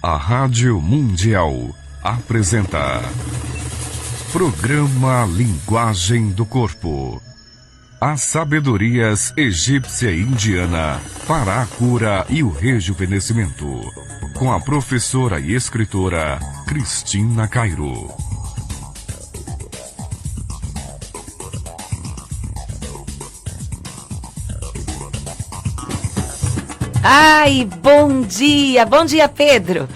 A Rádio Mundial apresenta Programa Linguagem do Corpo. As sabedorias egípcia e indiana para a cura e o rejuvenescimento. Com a professora e escritora Cristina Cairo. Ai, bom dia Pedro.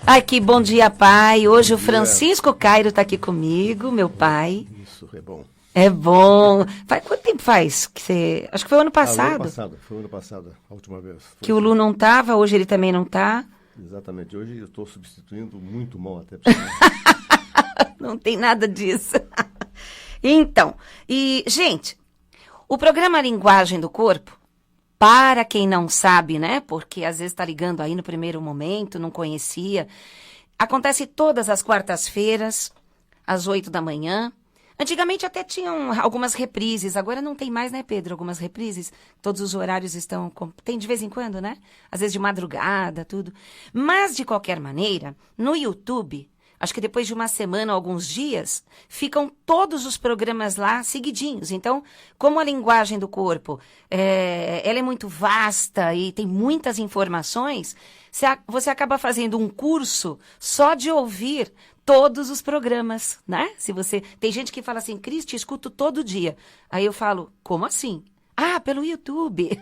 Ai, que bom dia, pai. Hoje o Francisco Cairo está aqui comigo, meu pai. Isso, é bom. É bom. Quanto tempo faz que você... Acho que foi o ano passado. Foi o ano passado, a última vez. Que o Lu não estava, hoje ele também não está. Exatamente, hoje eu estou substituindo muito mal até. Não tem nada disso. Então, gente, o programa Linguagem do Corpo, para quem não sabe, né, porque às vezes está ligando aí no primeiro momento, não conhecia, acontece todas as quartas-feiras, às 8 da manhã. Antigamente até tinham algumas reprises, agora não tem mais, né, Pedro? Algumas reprises, todos os horários estão... Tem de vez em quando, né? Às vezes de madrugada, tudo. Mas, de qualquer maneira, no YouTube, acho que depois de uma semana, alguns dias, ficam todos os programas lá seguidinhos. Então, como a linguagem do corpo, ela é muito vasta e tem muitas informações, você acaba fazendo um curso só de ouvir todos os programas, né? Tem gente que fala assim, Cristi, escuto todo dia. Aí eu falo, como assim? Ah, pelo YouTube.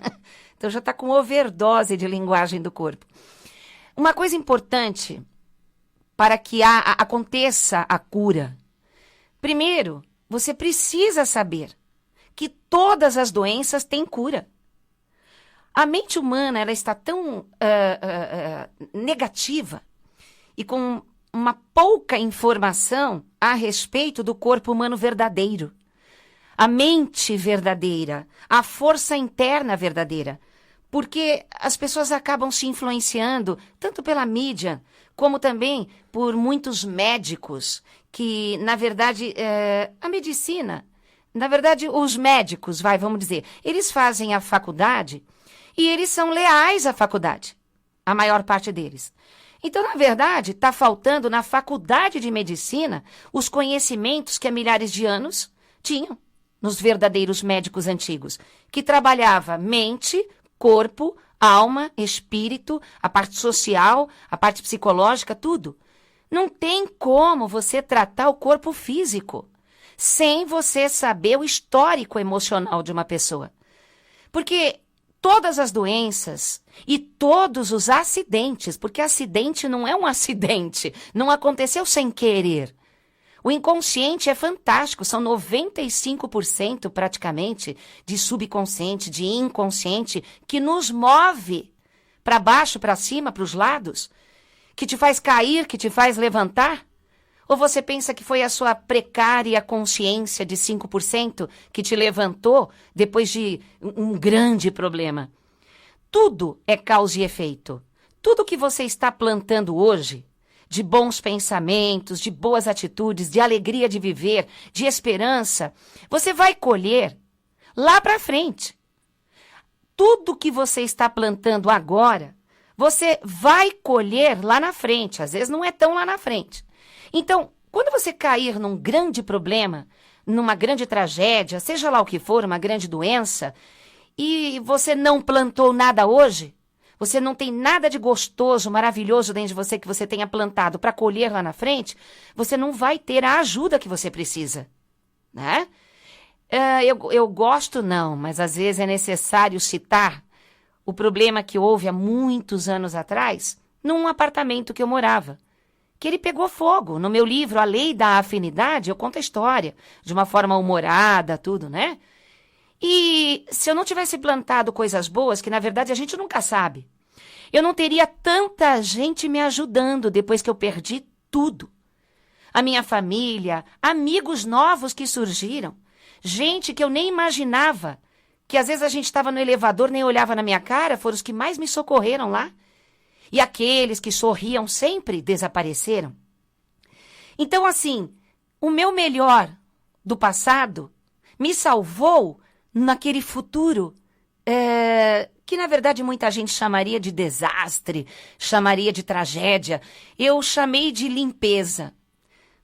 Então já está com overdose de linguagem do corpo. Uma coisa importante para que aconteça a cura. Primeiro, você precisa saber que todas as doenças têm cura. A mente humana ela está tão negativa e com uma pouca informação a respeito do corpo humano verdadeiro. A mente verdadeira, a força interna verdadeira. Porque as pessoas acabam se influenciando, tanto pela mídia, como também por muitos médicos, que, na verdade, a medicina, na verdade, os médicos, vamos dizer, eles fazem a faculdade e eles são leais à faculdade, a maior parte deles. Então, na verdade, está faltando na faculdade de medicina os conhecimentos que há milhares de anos tinham nos verdadeiros médicos antigos, que trabalhava mente, corpo, alma, espírito, a parte social, a parte psicológica, tudo. Não tem como você tratar o corpo físico sem você saber o histórico emocional de uma pessoa. Porque todas as doenças e todos os acidentes, porque acidente não é um acidente, não aconteceu sem querer. O inconsciente é fantástico, são 95% praticamente de subconsciente, de inconsciente, que nos move para baixo, para cima, para os lados, que te faz cair, que te faz levantar. Ou você pensa que foi a sua precária consciência de 5% que te levantou depois de um grande problema? Tudo é causa e efeito. Tudo que você está plantando hoje, de bons pensamentos, de boas atitudes, de alegria de viver, de esperança, você vai colher lá para frente. Tudo que você está plantando agora, você vai colher lá na frente. Às vezes não é tão lá na frente. Então, quando você cair num grande problema, numa grande tragédia, seja lá o que for, uma grande doença, e você não plantou nada hoje, você não tem nada de gostoso, maravilhoso dentro de você que você tenha plantado para colher lá na frente, você não vai ter a ajuda que você precisa, né? Eu gosto não, mas às vezes é necessário citar o problema que houve há muitos anos atrás, num apartamento que eu morava. Que ele pegou fogo. No meu livro, A Lei da Afinidade, eu conto a história, de uma forma humorada, tudo, né? E se eu não tivesse plantado coisas boas, que na verdade a gente nunca sabe, eu não teria tanta gente me ajudando depois que eu perdi tudo. A minha família, amigos novos que surgiram, gente que eu nem imaginava, que às vezes a gente estava no elevador, nem olhava na minha cara, foram os que mais me socorreram lá. E aqueles que sorriam sempre desapareceram. Então, assim, o meu melhor do passado me salvou naquele futuro que na verdade muita gente chamaria de desastre, chamaria de tragédia, eu chamei de limpeza,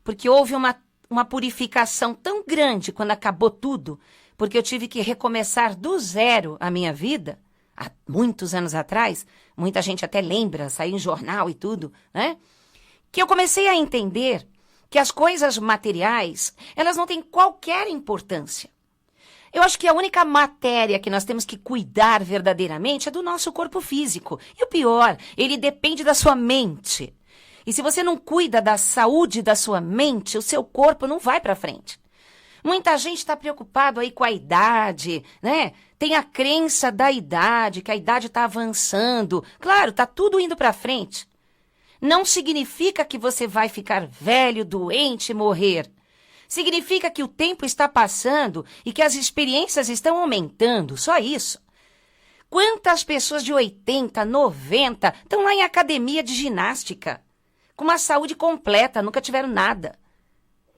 porque houve uma purificação tão grande quando acabou tudo, porque eu tive que recomeçar do zero a minha vida, há muitos anos atrás, muita gente até lembra, saiu em jornal e tudo, né? Que eu comecei a entender que as coisas materiais, elas não têm qualquer importância. Eu acho que a única matéria que nós temos que cuidar verdadeiramente é do nosso corpo físico. E o pior, ele depende da sua mente. E se você não cuida da saúde da sua mente, o seu corpo não vai para frente. Muita gente está preocupado aí com a idade, né? Tem a crença da idade, que a idade está avançando. Claro, está tudo indo para frente. Não significa que você vai ficar velho, doente e morrer. Significa que o tempo está passando e que as experiências estão aumentando, só isso. Quantas pessoas de 80, 90 estão lá em academia de ginástica, com uma saúde completa, nunca tiveram nada.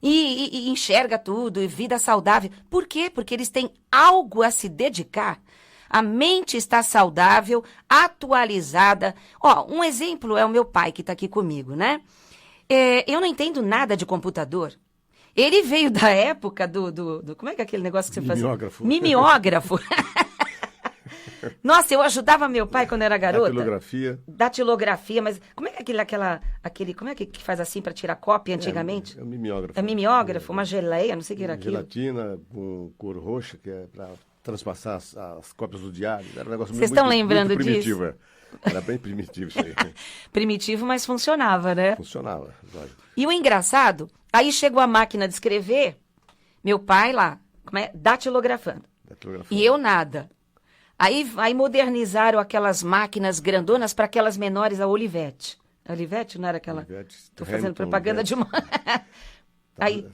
E enxerga tudo, e vida saudável. Por quê? Porque eles têm algo a se dedicar. A mente está saudável, atualizada. Ó, um exemplo é o meu pai que está aqui comigo, né? Eu não entendo nada de computador. Ele veio da época do como é que é aquele negócio que você fazia? Mimeógrafo. Mimeógrafo. Nossa, eu ajudava meu pai quando era garota. Datilografia. Datilografia, mas como é que aquele, como é que faz assim para tirar cópia antigamente? É mimeógrafo. É mimeógrafo, uma geleia, não sei o que era aquilo. Gelatina com cor roxa, que é para transpassar as cópias do diário. Era um negócio Vocês estão lembrando muito primitivo, disso? Era bem primitivo isso aí. Primitivo, mas funcionava, né? Funcionava, lógico. E o engraçado, aí chegou a máquina de escrever, meu pai lá, datilografando. E eu nada. Aí modernizaram aquelas máquinas grandonas para aquelas menores, a Olivetti. A Olivetti não era aquela... Estou fazendo propaganda de uma... Aí,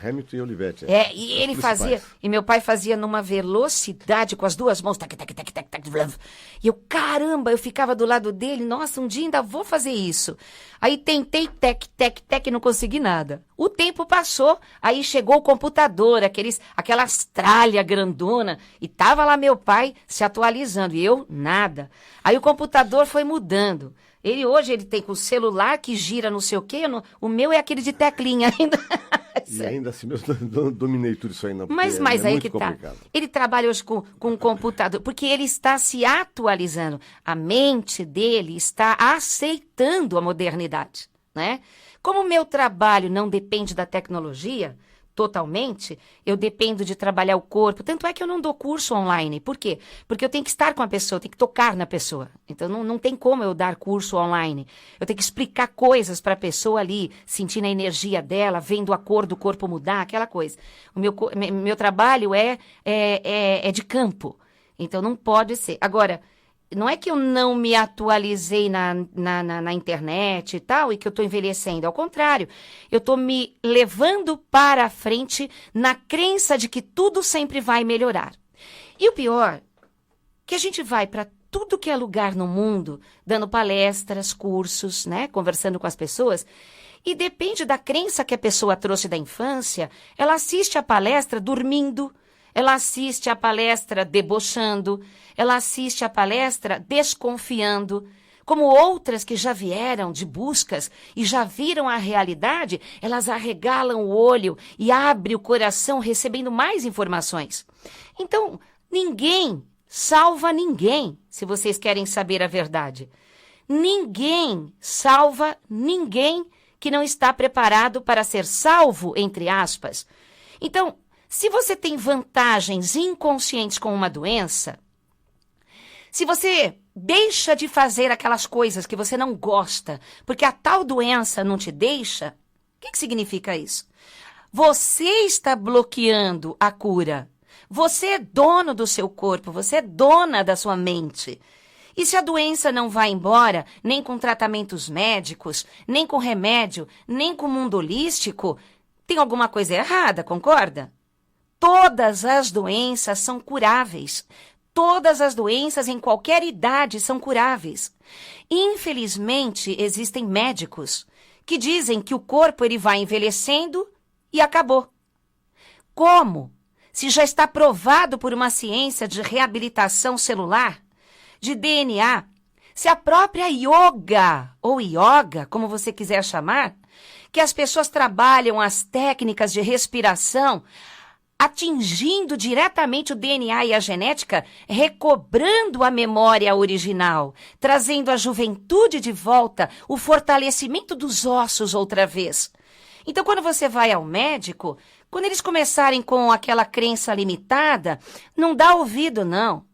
Hamilton e Olivetti. E ele fazia, e meu pai fazia numa velocidade com as duas mãos, tac, tac, tac, tac, tac, e eu, caramba, eu ficava do lado dele, nossa, um dia ainda vou fazer isso. Aí tentei, tec, não consegui nada. O tempo passou, aí chegou o computador, aquelas tralha grandona, e tava lá meu pai se atualizando, e eu, nada. Aí o computador foi mudando. Hoje ele tem com o celular que gira não sei o quê, o meu é aquele de teclinha ainda. E ainda assim, eu dominei tudo isso ainda. Mas aí muito que complicado. Tá. Ele trabalha hoje com um computador, porque ele está se atualizando. A mente dele está aceitando a modernidade, né? Como o meu trabalho não depende da tecnologia totalmente, eu dependo de trabalhar o corpo. Tanto é que eu não dou curso online. Por quê? Porque eu tenho que estar com a pessoa, eu tenho que tocar na pessoa. Então, não tem como eu dar curso online. Eu tenho que explicar coisas para a pessoa ali, sentindo a energia dela, vendo a cor do corpo mudar, aquela coisa. O meu trabalho é de campo. Então, não pode ser. Agora, não é que eu não me atualizei na internet e tal, e que eu estou envelhecendo. Ao contrário, eu estou me levando para a frente na crença de que tudo sempre vai melhorar. E o pior, que a gente vai para tudo que é lugar no mundo, dando palestras, cursos, né, conversando com as pessoas, e depende da crença que a pessoa trouxe da infância, ela assiste a palestra dormindo, ela assiste a palestra debochando, ela assiste a palestra desconfiando. Como outras que já vieram de buscas e já viram a realidade, elas arregalam o olho e abrem o coração recebendo mais informações. Então, ninguém salva ninguém, se vocês querem saber a verdade. Ninguém salva ninguém que não está preparado para ser salvo, entre aspas. Então, se você tem vantagens inconscientes com uma doença, se você deixa de fazer aquelas coisas que você não gosta, porque a tal doença não te deixa, o que significa isso? Você está bloqueando a cura. Você é dono do seu corpo, você é dona da sua mente. E se a doença não vai embora, nem com tratamentos médicos, nem com remédio, nem com o mundo holístico, tem alguma coisa errada, concorda? Todas as doenças são curáveis. Todas as doenças em qualquer idade são curáveis. Infelizmente, existem médicos que dizem que o corpo ele vai envelhecendo e acabou. Como? se já está provado por uma ciência de reabilitação celular, de DNA, se a própria yoga, ou yoga, como você quiser chamar, que as pessoas trabalham as técnicas de respiração, atingindo diretamente o DNA e a genética, recobrando a memória original, trazendo a juventude de volta, o fortalecimento dos ossos outra vez. Então, quando você vai ao médico, quando eles começarem com aquela crença limitada, não dá ouvido, não.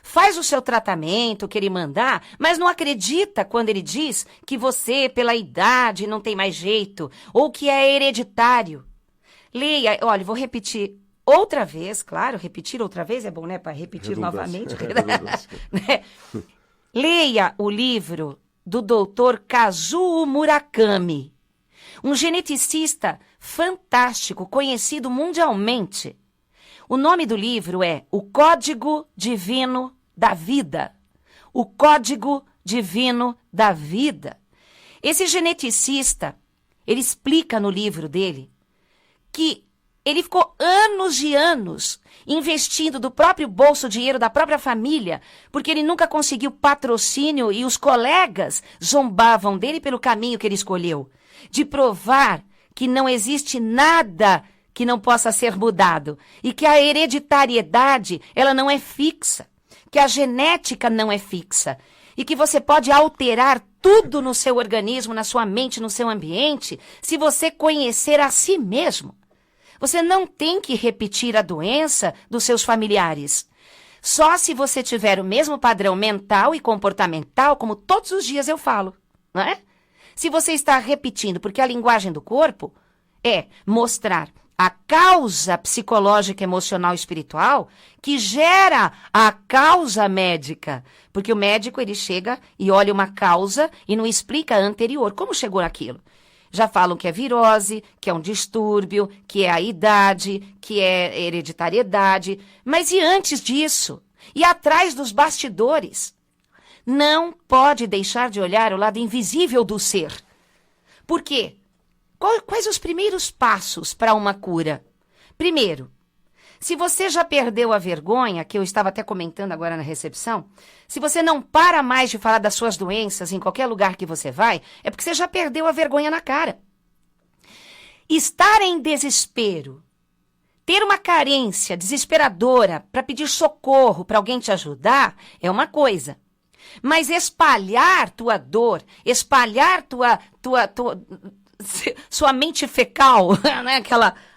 Faz o seu tratamento que ele mandar, mas não acredita quando ele diz que você, pela idade, não tem mais jeito, ou que é hereditário. Leia, olha, vou repetir outra vez, claro, repetir outra vez é bom, né, para repetir novamente. Né? Leia o livro do Dr. Kazuo Murakami, um geneticista fantástico, conhecido mundialmente. O nome do livro é O Código Divino da Vida. O Código Divino da Vida. Esse geneticista, ele explica no livro dele que ele ficou anos e anos investindo do próprio bolso, dinheiro da própria família, porque ele nunca conseguiu patrocínio e os colegas zombavam dele pelo caminho que ele escolheu, de provar que não existe nada que não possa ser mudado e que a hereditariedade, ela não é fixa, que a genética não é fixa e que você pode alterar tudo no seu organismo, na sua mente, no seu ambiente, se você conhecer a si mesmo. Você não tem que repetir a doença dos seus familiares. Só se você tiver o mesmo padrão mental e comportamental, como todos os dias eu falo, não é? Se você está repetindo, porque a linguagem do corpo é mostrar a causa psicológica, emocional e espiritual que gera a causa médica. Porque o médico, ele chega e olha uma causa e não explica a anterior. Como chegou naquilo? Já falam que é virose, que é um distúrbio, que é a idade, que é hereditariedade. Mas e antes disso? E atrás dos bastidores? Não pode deixar de olhar o lado invisível do ser. Por quê? Quais os primeiros passos para uma cura? Primeiro, se você já perdeu a vergonha, que eu estava até comentando agora na recepção, se você não para mais de falar das suas doenças em qualquer lugar que você vai, é porque você já perdeu a vergonha na cara. Estar em desespero, ter uma carência desesperadora para pedir socorro para alguém te ajudar, é uma coisa. Mas espalhar tua dor, espalhar sua mente fecal, né?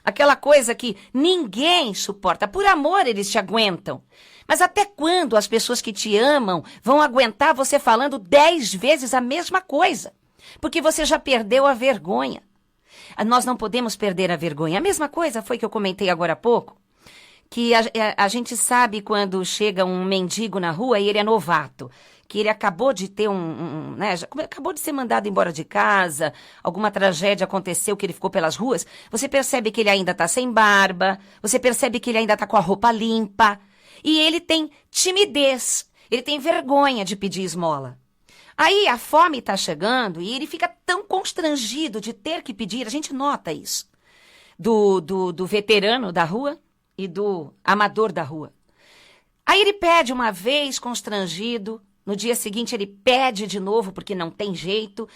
Aquela coisa que ninguém suporta. Por amor eles te aguentam. Mas até quando as pessoas que te amam vão aguentar você falando 10 vezes a mesma coisa? Porque você já perdeu a vergonha. Nós não podemos perder a vergonha. A mesma coisa foi que eu comentei agora há pouco, que a gente sabe quando chega um mendigo na rua e ele é novato, que ele acabou de ter né, acabou de ser mandado embora de casa, alguma tragédia aconteceu que ele ficou pelas ruas, você percebe que ele ainda está sem barba, você percebe que ele ainda está com a roupa limpa, e ele tem timidez, ele tem vergonha de pedir esmola. Aí a fome está chegando e ele fica tão constrangido de ter que pedir, a gente nota isso, do veterano da rua e do amador da rua. Aí ele pede uma vez constrangido, no dia seguinte ele pede de novo porque não tem jeito.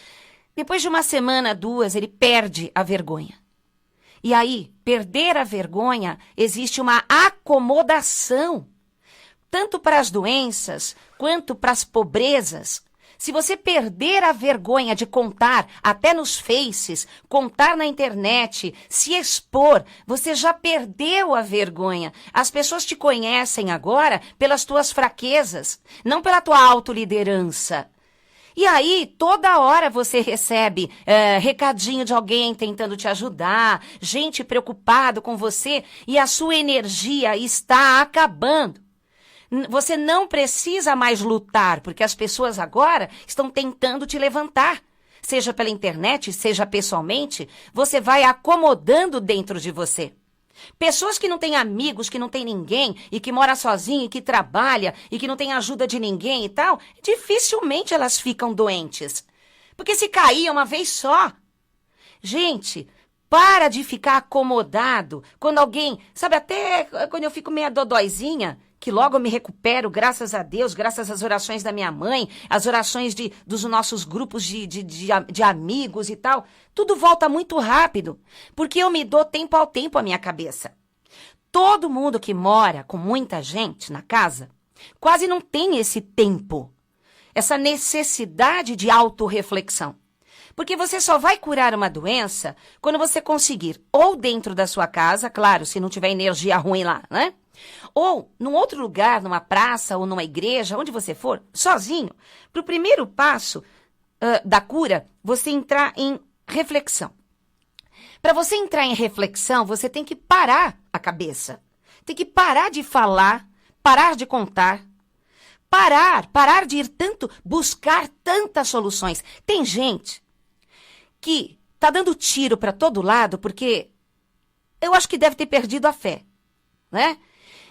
Depois de uma semana, 2, ele perde a vergonha. E aí, perder a vergonha, existe uma acomodação, tanto para as doenças quanto para as pobrezas. Se você perder a vergonha de contar, até nos faces, contar na internet, se expor, você já perdeu a vergonha. As pessoas te conhecem agora pelas tuas fraquezas, não pela tua autoliderança. E aí, toda hora você recebe recadinho de alguém tentando te ajudar, gente preocupada com você e a sua energia está acabando. Você não precisa mais lutar, porque as pessoas agora estão tentando te levantar. Seja pela internet, seja pessoalmente, você vai acomodando dentro de você. Pessoas que não têm amigos, que não têm ninguém, e que mora sozinha, e que trabalha, e que não tem ajuda de ninguém e tal, dificilmente elas ficam doentes. Porque se cair uma vez só. Gente, Para de ficar acomodado quando alguém, sabe, até quando eu fico meia dodóizinha, que logo eu me recupero, graças a Deus, graças às orações da minha mãe, as orações dos nossos grupos de amigos e tal, tudo volta muito rápido, porque eu me dou tempo ao tempo à minha cabeça. Todo mundo que mora com muita gente na casa, quase não tem esse tempo, essa necessidade de autorreflexão. Porque você só vai curar uma doença quando você conseguir, ou dentro da sua casa, claro, se não tiver energia ruim lá, né? Ou num outro lugar, numa praça ou numa igreja, onde você for, sozinho, para o primeiro passo da cura, você entrar em reflexão. Para você entrar em reflexão, você tem que parar a cabeça. Tem que parar de falar, parar de contar. Parar de ir tanto, buscar tantas soluções. Tem gente que tá dando tiro para todo lado porque eu acho que deve ter perdido a fé, né?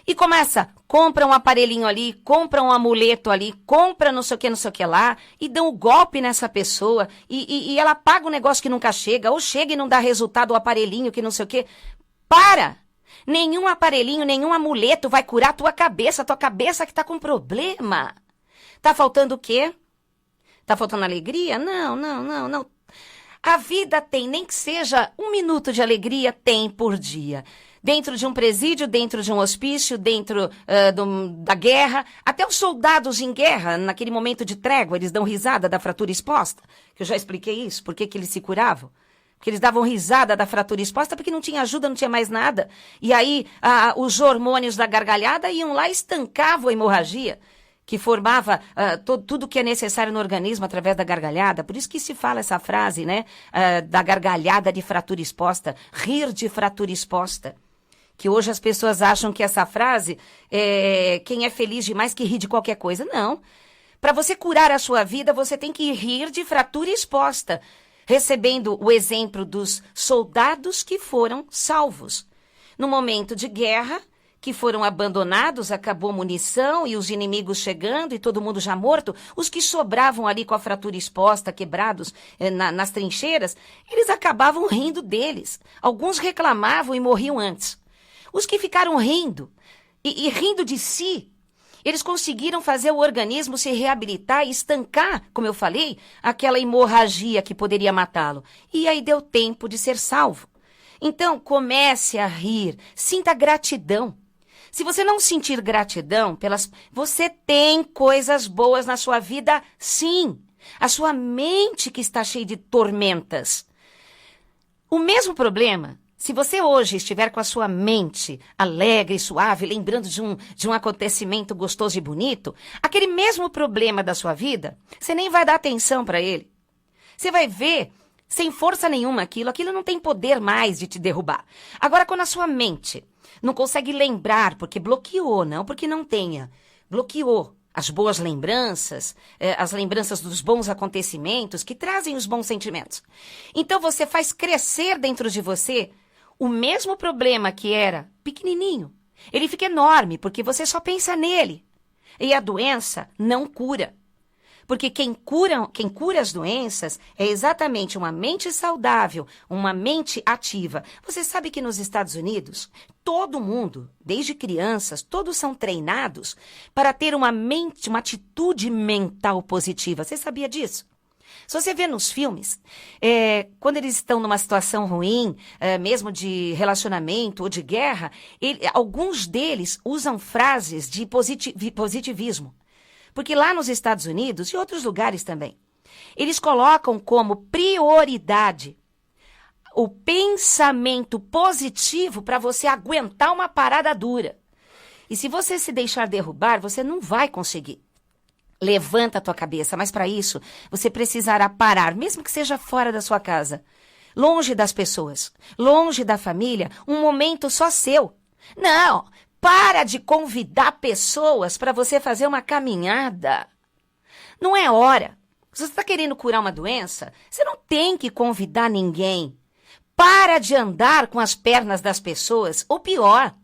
E compra um aparelhinho ali, compra um amuleto ali, compra não sei o que lá, e dão um golpe nessa pessoa, e ela paga um negócio que nunca chega, ou chega e não dá resultado o aparelhinho que não sei o que. Para! Nenhum aparelhinho, nenhum amuleto vai curar tua cabeça que tá com problema. Tá faltando o quê? Tá faltando alegria? Não. A vida tem, nem que seja 1 minuto de alegria, tem por dia. Dentro de um presídio, dentro de um hospício, dentro da guerra. Até os soldados em guerra, naquele momento de trégua, eles dão risada da fratura exposta. Que eu já expliquei isso, por que eles se curavam. Porque eles davam risada da fratura exposta porque não tinha ajuda, não tinha mais nada. E aí os hormônios da gargalhada iam lá e estancavam a hemorragia, que formava tudo que é necessário no organismo através da gargalhada. Por isso que se fala essa frase, né? Da gargalhada de fratura exposta. Rir de fratura exposta. Que hoje as pessoas acham que essa frase é quem é feliz demais que ri de qualquer coisa. Não. Para você curar a sua vida, você tem que rir de fratura exposta. Recebendo o exemplo dos soldados que foram salvos. No momento de guerra, que foram abandonados, acabou munição e os inimigos chegando e todo mundo já morto, os que sobravam ali com a fratura exposta, quebrados nas trincheiras, eles acabavam rindo deles. Alguns reclamavam e morriam antes. Os que ficaram rindo e rindo de si, eles conseguiram fazer o organismo se reabilitar e estancar, como eu falei, aquela hemorragia que poderia matá-lo. E aí deu tempo de ser salvo. Então, comece a rir, sinta gratidão. Se você não sentir gratidão, você tem coisas boas na sua vida, sim. A sua mente que está cheia de tormentas. O mesmo problema, se você hoje estiver com a sua mente alegre e suave, lembrando de um acontecimento gostoso e bonito, aquele mesmo problema da sua vida, você nem vai dar atenção para ele. Você vai ver sem força nenhuma aquilo não tem poder mais de te derrubar. Agora, quando a sua mente não consegue lembrar, porque bloqueou, não porque não tenha, bloqueou as boas lembranças, as lembranças dos bons acontecimentos que trazem os bons sentimentos. Então, você faz crescer dentro de você o mesmo problema que era pequenininho. Ele fica enorme, porque você só pensa nele. E a doença não cura. Porque quem cura as doenças é exatamente uma mente saudável, uma mente ativa. Você sabe que nos Estados Unidos, todo mundo, desde crianças, todos são treinados para ter uma atitude mental positiva. Você sabia disso? Se você vê nos filmes, quando eles estão numa situação ruim, mesmo de relacionamento ou de guerra, alguns deles usam frases de positivismo. Porque lá nos Estados Unidos e outros lugares também, eles colocam como prioridade o pensamento positivo para você aguentar uma parada dura. E se você se deixar derrubar, você não vai conseguir. Levanta a tua cabeça, mas para isso você precisará parar, mesmo que seja fora da sua casa, longe das pessoas, longe da família, um momento só seu. Não! Para de convidar pessoas para você fazer uma caminhada. Não é hora. Se você está querendo curar uma doença, você não tem que convidar ninguém. Para de andar com as pernas das pessoas, ou pior,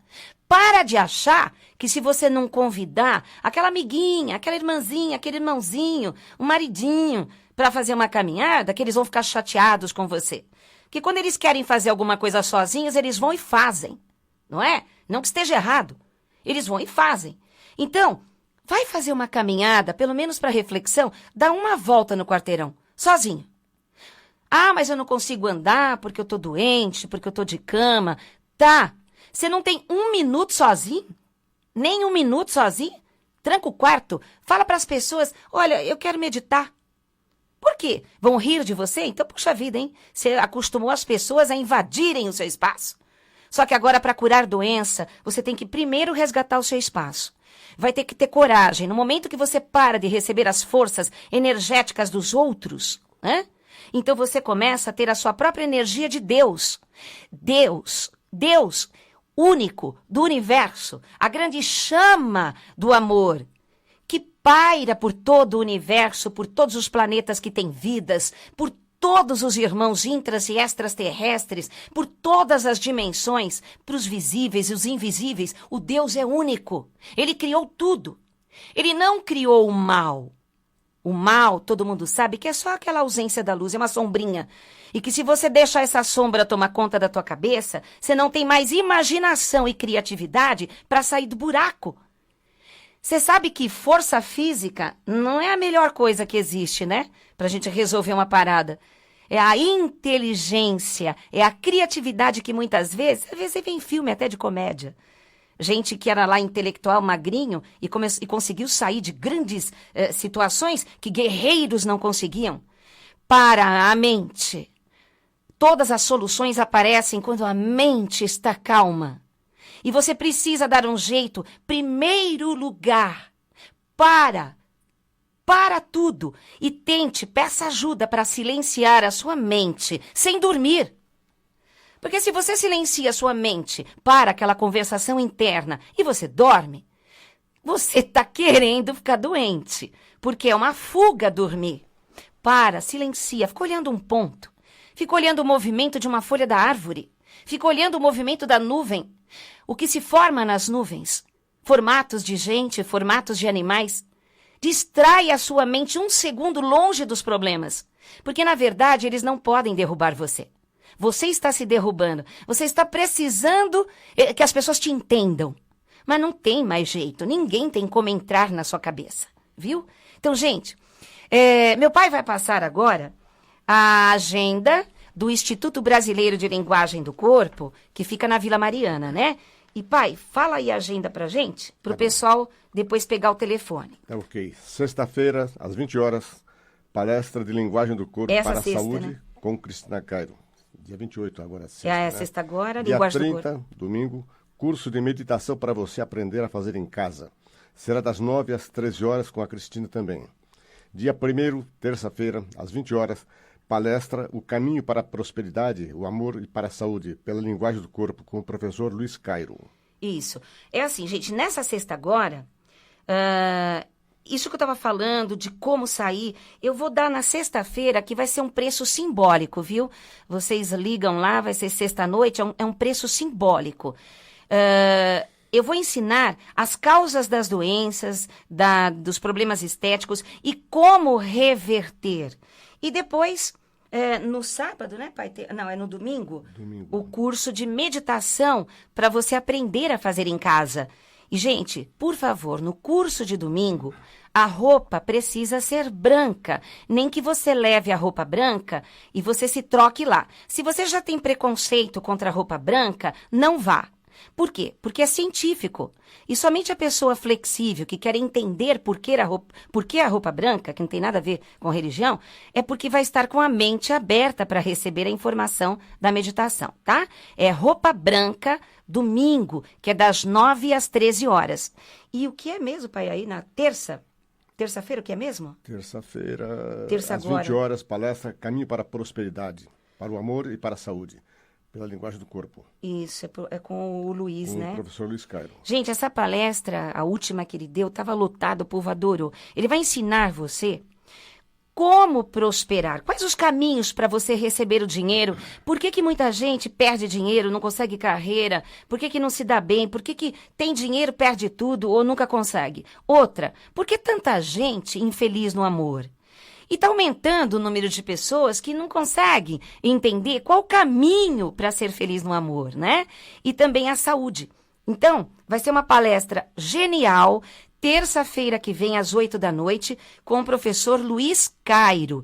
para de achar que se você não convidar aquela amiguinha, aquela irmãzinha, aquele irmãozinho, um maridinho, para fazer uma caminhada, que eles vão ficar chateados com você. Porque quando eles querem fazer alguma coisa sozinhos, eles vão e fazem. Não é? Não que esteja errado. Eles vão e fazem. Então, vai fazer uma caminhada, pelo menos para reflexão, dá uma volta no quarteirão, sozinho. Ah, mas eu não consigo andar porque eu tô doente, porque eu tô de cama. Tá. Você não tem 1 minuto sozinho? Nem 1 minuto sozinho? Tranca o quarto, fala para as pessoas, olha, eu quero meditar. Por quê? Vão rir de você? Então, puxa vida, hein? Você acostumou as pessoas a invadirem o seu espaço. Só que agora, para curar doença, você tem que primeiro resgatar o seu espaço. Vai ter que ter coragem. No momento que você para de receber as forças energéticas dos outros, né? Então você começa a ter a sua própria energia de Deus. Deus, único do universo, a grande chama do amor, que paira por todo o universo, por todos os planetas que têm vidas, por todos os irmãos intras e extraterrestres, por todas as dimensões, para os visíveis e os invisíveis. O Deus é único. Ele criou tudo. Ele não criou o mal. O mal, todo mundo sabe que é só aquela ausência da luz, é uma sombrinha. E que se você deixar essa sombra tomar conta da tua cabeça, você não tem mais imaginação e criatividade para sair do buraco. Você sabe que força física não é a melhor coisa que existe, né? Pra gente resolver uma parada. É a inteligência, é a criatividade que muitas vezes você vê em filme até de comédia. Gente que era lá intelectual, magrinho, e conseguiu sair de grandes situações que guerreiros não conseguiam. Para a mente. Todas as soluções aparecem quando a mente está calma. E você precisa dar um jeito, primeiro lugar, para tudo e peça ajuda para silenciar a sua mente, sem dormir. Porque se você silencia a sua mente para aquela conversação interna e você dorme, você está querendo ficar doente, porque é uma fuga dormir. Silencia, fica olhando um ponto, fica olhando o movimento de uma folha da árvore, fica olhando o movimento da nuvem, o que se forma nas nuvens, formatos de gente, formatos de animais. Distrai a sua mente 1 segundo longe dos problemas, porque na verdade eles não podem derrubar você. Você está se derrubando, você está precisando que as pessoas te entendam. Mas não tem mais jeito, ninguém tem como entrar na sua cabeça, viu? Então, gente, meu pai vai passar agora a agenda do Instituto Brasileiro de Linguagem do Corpo, que fica na Vila Mariana, né? E, pai, fala aí a agenda pra gente, pro pessoal depois pegar o telefone. Tá ok. Sexta-feira, às 20 horas, palestra de Linguagem do Corpo Essa para a sexta, Saúde, né? Com Cristina Cairo. Dia 28 agora, sexta, É né? sexta agora, Dia Linguagem 30, do Corpo. domingo, curso de meditação para você aprender a fazer em casa. Será das 9 às 13 horas com a Cristina também. Dia 1º, terça-feira, às 20 horas, palestra O Caminho para a Prosperidade, o Amor e para a Saúde, pela Linguagem do Corpo, com o professor Luiz Cairo. Isso. É assim, gente, nessa sexta agora, isso que eu estava falando de como sair, eu vou dar na sexta-feira, que vai ser um preço simbólico, viu? Vocês ligam lá, vai ser sexta-noite, é um preço simbólico. Eu vou ensinar as causas das doenças, dos problemas estéticos e como reverter. E depois, no sábado, né, pai? Não, é no domingo? Domingo. O curso de meditação para você aprender a fazer em casa. E, gente, por favor, no curso de domingo, a roupa precisa ser branca. Nem que você leve a roupa branca e você se troque lá. Se você já tem preconceito contra a roupa branca, não vá. Por quê? Porque é científico. E somente a pessoa flexível, que quer entender por que a roupa branca, que não tem nada a ver com religião, é porque vai estar com a mente aberta para receber a informação da meditação, tá? É roupa branca, domingo, que é das 9 às 13 horas. E o que é mesmo, pai, aí na terça? Terça-feira, o que é mesmo? Terça-feira, Terça às agora. 20 horas, palestra Caminho para a Prosperidade, para o Amor e para a Saúde, pela Linguagem do Corpo, Isso, é com o Luiz, com né? o professor Luiz Cairo. Gente, essa palestra, a última que ele deu, estava lotado, o povo adorou. Ele vai ensinar você como prosperar. Quais os caminhos para você receber o dinheiro? Por que muita gente perde dinheiro, não consegue carreira? Por que não se dá bem? Por que tem dinheiro, perde tudo ou nunca consegue? Outra, por que tanta gente infeliz no amor? E está aumentando o número de pessoas que não conseguem entender qual o caminho para ser feliz no amor, né? E também a saúde. Então, vai ser uma palestra genial, terça-feira que vem, às 8 da noite, com o professor Luiz Cairo.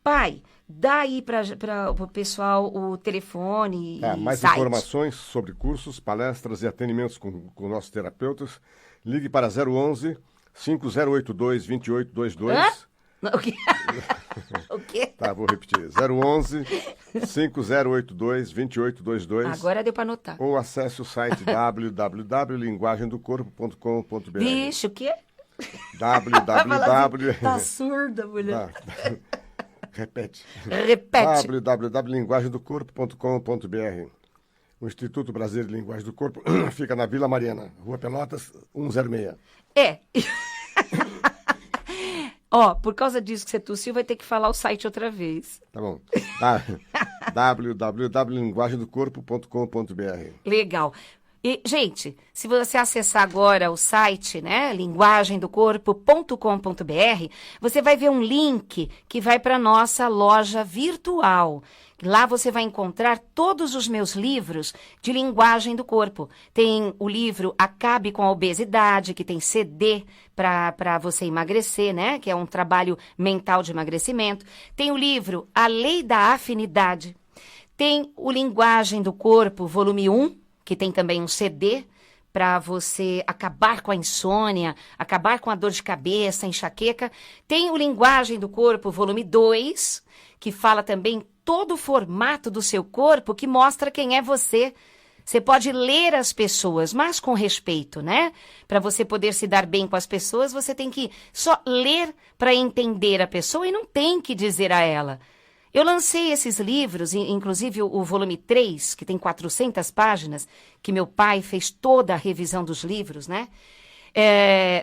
Pai, dá aí para o pessoal o telefone e mais site. informações sobre cursos, palestras e atendimentos com nossos terapeutas. Ligue para 011 5082 2822. Hã? O quê? O quê? Tá, vou repetir. 011 5082 2822. Agora deu para anotar. Ou acesse o site www.linguagemdocorpo.com.br. Vixe, o quê? www. Tá surda, mulher. Repete. Repete. www.linguagemdocorpo.com.br. O Instituto Brasileiro de Linguagem do Corpo fica na Vila Mariana, Rua Pelotas, 106. É. Ó, por causa disso que você tossiu, vai ter que falar o site outra vez. Tá bom. www.linguagemdocorpo.com.br. Legal. E, gente, se você acessar agora o site, né, linguagemdocorpo.com.br, você vai ver um link que vai para a nossa loja virtual. Lá você vai encontrar todos os meus livros de linguagem do corpo. Tem o livro Acabe com a Obesidade, que tem CD para você emagrecer, né? Que é um trabalho mental de emagrecimento. Tem o livro A Lei da Afinidade. Tem o Linguagem do Corpo, volume 1, que tem também um CD para você acabar com a insônia, acabar com a dor de cabeça, enxaqueca. Tem o Linguagem do Corpo, volume 2, que fala também todo o formato do seu corpo, que mostra quem é você. Você pode ler as pessoas, mas com respeito, né? Para você poder se dar bem com as pessoas, você tem que só ler para entender a pessoa e não tem que dizer a ela. Eu lancei esses livros, inclusive o volume 3, que tem 400 páginas, que meu pai fez toda a revisão dos livros, né?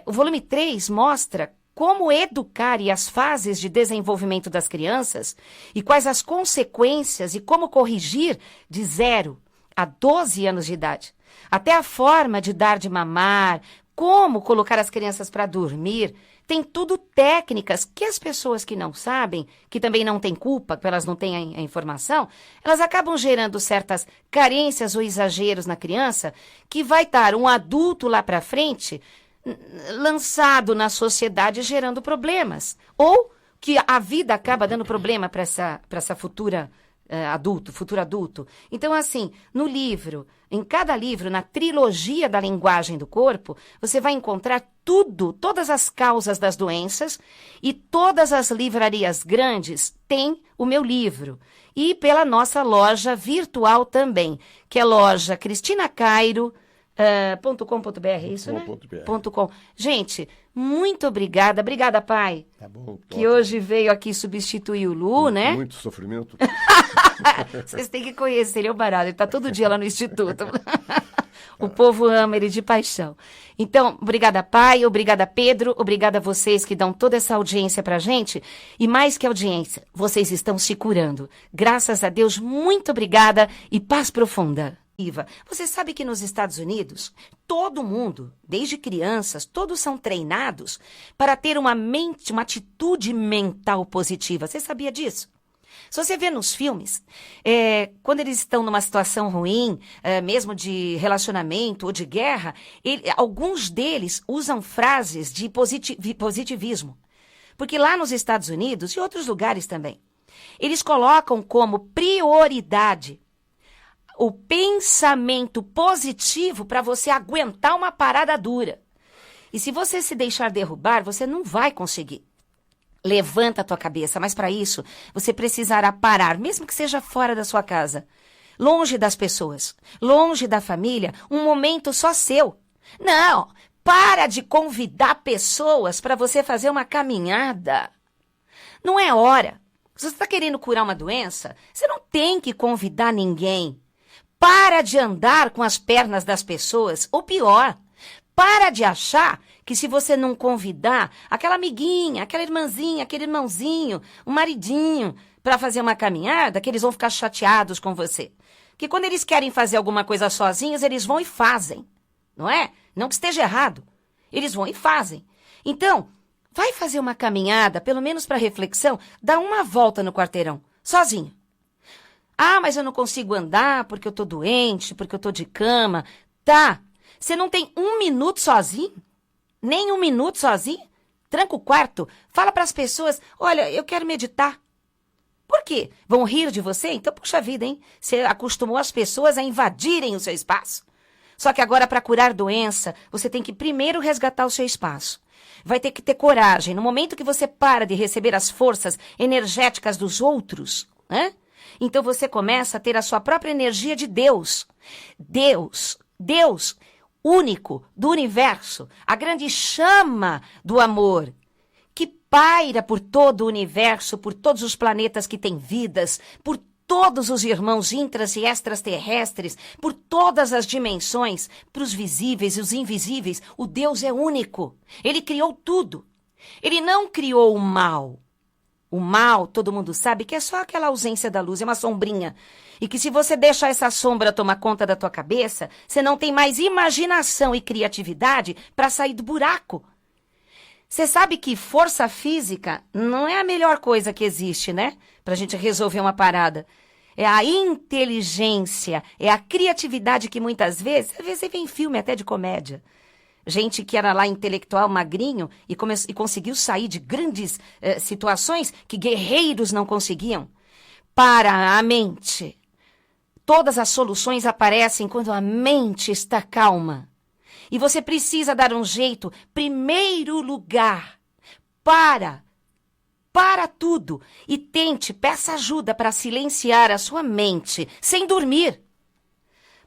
O volume 3 mostra como educar e as fases de desenvolvimento das crianças e quais as consequências e como corrigir de 0 a 12 anos de idade. Até a forma de dar de mamar, como colocar as crianças para dormir. Tem tudo técnicas que as pessoas que não sabem, que também não têm culpa, que elas não têm a informação, elas acabam gerando certas carências ou exageros na criança, que vai estar um adulto lá para frente lançado na sociedade gerando problemas. Ou que a vida acaba dando problema para essa futuro adulto. Então, assim, no livro, em cada livro, na trilogia da linguagem do corpo, você vai encontrar todas as causas das doenças, e todas as livrarias grandes têm o meu livro. E pela nossa loja virtual também, que é loja Cristina Cairo, .com.br, é isso, né? .com. Gente, muito obrigada. Obrigada, pai. Tá bom. Que hoje veio aqui substituir o Lu, né? Muito sofrimento. Vocês têm que conhecer, ele é o barato. Ele tá todo dia lá no Instituto. O povo ama ele de paixão. Então, obrigada, pai. Obrigada, Pedro. Obrigada a vocês que dão toda essa audiência pra gente. E mais que audiência, vocês estão se curando. Graças a Deus, muito obrigada e paz profunda. Iva, você sabe que nos Estados Unidos, todo mundo, desde crianças, todos são treinados para ter uma atitude mental positiva. Você sabia disso? Se você vê nos filmes, quando eles estão numa situação ruim, mesmo de relacionamento ou de guerra, alguns deles usam frases de positivismo. Porque lá nos Estados Unidos e outros lugares também, eles colocam como prioridade o pensamento positivo para você aguentar uma parada dura. E se você se deixar derrubar, você não vai conseguir. Levanta a tua cabeça, mas para isso você precisará parar, mesmo que seja fora da sua casa, longe das pessoas, longe da família, um momento só seu. Não, para de convidar pessoas para você fazer uma caminhada. Não é hora. Se você está querendo curar uma doença, você não tem que convidar ninguém. Para de andar com as pernas das pessoas, ou pior, para de achar que se você não convidar aquela amiguinha, aquela irmãzinha, aquele irmãozinho, um maridinho, para fazer uma caminhada, que eles vão ficar chateados com você. Que quando eles querem fazer alguma coisa sozinhos, eles vão e fazem, não é? Não que esteja errado, eles vão e fazem. Então, Vai fazer uma caminhada, pelo menos para reflexão, dá uma volta no quarteirão, sozinho. Ah, mas eu não consigo andar porque eu tô doente, porque eu tô de cama. Tá, você não tem 1 minuto sozinho? Nem 1 minuto sozinho? Tranca o quarto, fala para as pessoas, olha, eu quero meditar. Por quê? Vão rir de você? Então, puxa vida, hein? Você acostumou as pessoas a invadirem o seu espaço. Só que agora, para curar doença, você tem que primeiro resgatar o seu espaço. Vai ter que ter coragem. No momento que você para de receber as forças energéticas dos outros, né? Então você começa a ter a sua própria energia de Deus. Deus, único do universo, a grande chama do amor, que paira por todo o universo, por todos os planetas que têm vidas, por todos os irmãos intras e extraterrestres, por todas as dimensões, para os visíveis e os invisíveis. O Deus é único. Ele criou tudo. Ele não criou o mal. O mal, todo mundo sabe que é só aquela ausência da luz, é uma sombrinha. E que se você deixar essa sombra tomar conta da tua cabeça, você não tem mais imaginação e criatividade para sair do buraco. Você sabe que força física não é a melhor coisa que existe, né? Pra gente resolver uma parada. É a inteligência, é a criatividade que muitas vezes, às vezes você vê em filme até de comédia. Gente que era lá intelectual, magrinho, e conseguiu sair de grandes situações que guerreiros não conseguiam. Para a mente. Todas as soluções aparecem quando a mente está calma. E você precisa dar um jeito, primeiro lugar, para tudo e peça ajuda para silenciar a sua mente, sem dormir.